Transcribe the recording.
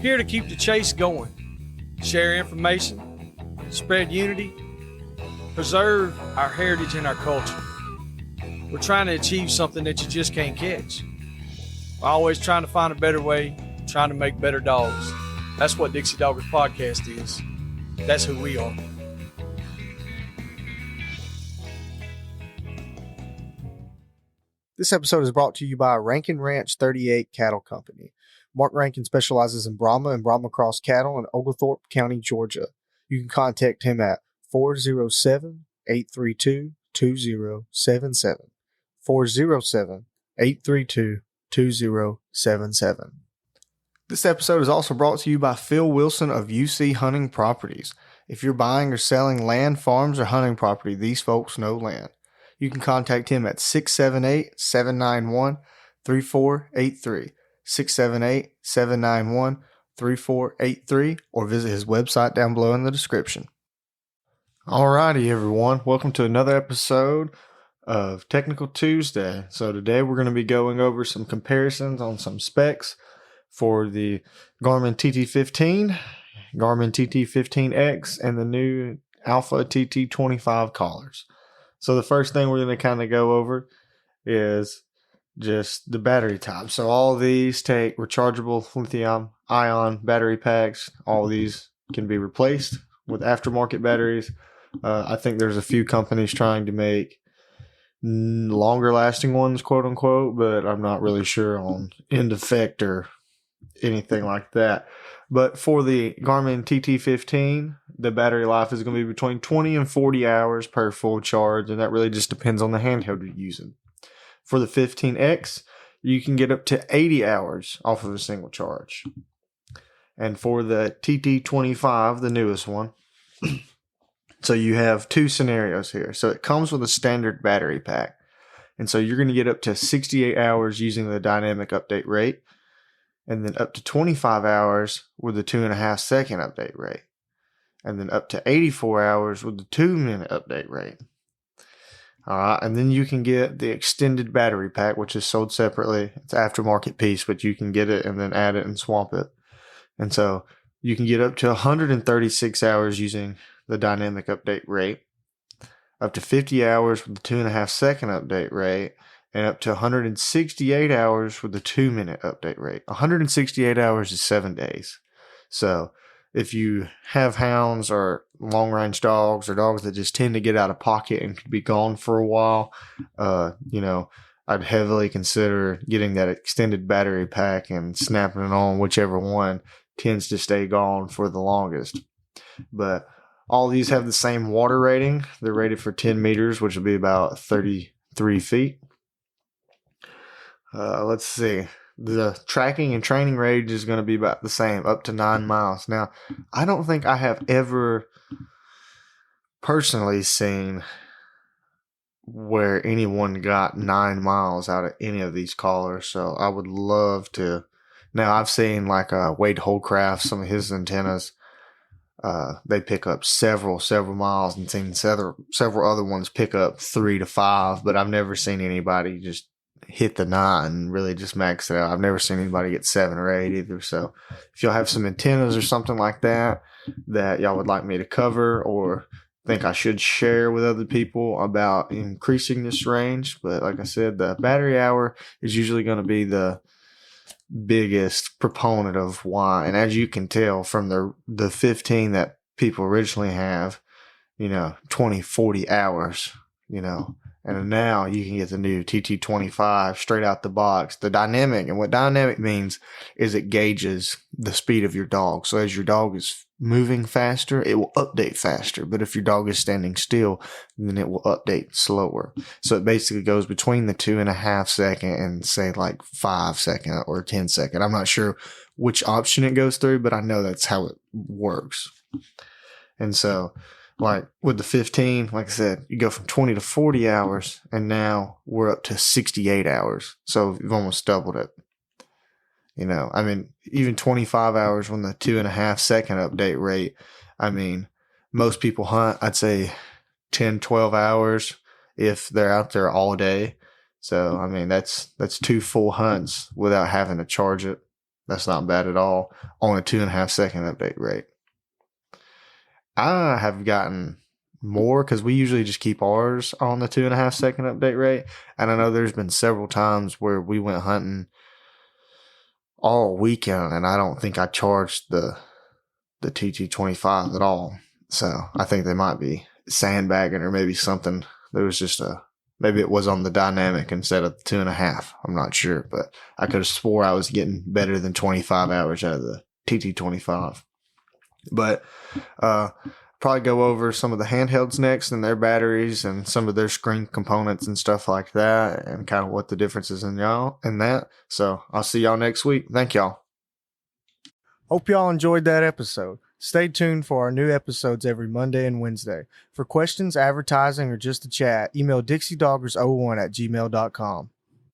Here to keep the chase going, share information, spread unity, preserve our heritage and our culture. We're trying to achieve something that you just can't catch. We're always trying to find a better way, trying to make better dogs. That's what Dixie Doggers Podcast is. That's who we are. This episode is brought to you by Rankin Ranch 38 Cattle Company. Marc Rankin specializes in Brahma and Brahma Cross cattle in Oglethorpe County, Georgia. You can contact him at 407-832-2077. 407-832-2077. This episode is also brought to you by Phil Wilson of UC Hunting Properties. If you're buying or selling land, farms, or hunting property, these folks know land. You can contact him at 678-791-3483, 678-791-3483, or visit his website down below in the description. Alrighty, everyone. Welcome to another episode of Technical Tuesday. So today we're going to be going over some comparisons on some specs for the Garmin TT15, Garmin TT15X, and the new Alpha TT25 collars. So the first thing we're going to kind of go over is just the battery type. So all these take rechargeable lithium-ion battery packs. All these can be replaced with aftermarket batteries. I think there's a few companies trying to make longer lasting ones, quote unquote, but I'm not really sure on end effect or anything like that. But for the Garmin TT15, the battery life is going to be between 20 and 40 hours per full charge, and that really just depends on the handheld you're using. For the 15X, you can get up to 80 hours off of a single charge. And for the TT25, the newest one, so you have two scenarios here. So it comes with a standard battery pack. And so you're going to get up to 68 hours using the dynamic update rate, and then up to 25 hours with the 2.5 second update rate, and then up to 84 hours with the 2-minute update rate. All right, and then you can get the extended battery pack, which is sold separately. It's an aftermarket piece, but you can get it and then add it and swap it. And so you can get up to 136 hours using the dynamic update rate, up to 50 hours with the 2.5 second update rate, and up to 168 hours with the 2-minute update rate. 168 hours is 7 days. So if you have hounds or long-range dogs or dogs that just tend to get out of pocket and could be gone for a while, I'd heavily consider getting that extended battery pack and snapping it on whichever one tends to stay gone for the longest. But all these have the same water rating. They're rated for 10 meters, which would be about 33 feet. Let's see. The tracking and training range is going to be about the same, up to 9 miles. Now, I don't think I have ever personally seen where anyone got 9 miles out of any of these collars, so I would love to. Now, I've seen like Wade Holdcraft, some of his antennas, they pick up several miles, and seen several other ones pick up 3 to 5, but I've never seen anybody just hit the 9 and really just max it out. I've never seen anybody get 7 or 8 either. So if y'all have some antennas or something like that y'all would like me to cover or think I should share with other people about increasing this range, but like I said, the battery hour is usually going to be the biggest proponent of why. And as you can tell from the 15 that people originally have, 20, 40 hours, and now you can get the new TT25 straight out the box. The dynamic, and what dynamic means is it gauges the speed of your dog. So as your dog is moving faster, it will update faster. But if your dog is standing still, then it will update slower. So it basically goes between the 2.5 second and say like 5 second or 10 second. I'm not sure which option it goes through, but I know that's how it works. And so like with the 15, like I said, you go from 20 to 40 hours, and now we're up to 68 hours. So you've almost doubled it. Even 25 hours on the 2.5 second update rate. Most people hunt, I'd say 10, 12 hours if they're out there all day. So, that's 2 full hunts without having to charge it. That's not bad at all on a 2.5 second update rate. I have gotten more because we usually just keep ours on the 2.5 second update rate. And I know there's been several times where we went hunting all weekend and I don't think I charged the TT25 at all. So I think they might be sandbagging or maybe something. There was just maybe it was on the dynamic instead of the 2.5. I'm not sure, but I could have swore I was getting better than 25 hours out of the TT25. But probably go over some of the handhelds next and their batteries and some of their screen components and stuff like that, and kind of what the difference is in that. So I'll see y'all next week. Thank y'all. Hope y'all enjoyed that episode. Stay tuned for our new episodes every Monday and Wednesday. For questions, advertising, or just to chat, email DixieDoggers01@gmail.com.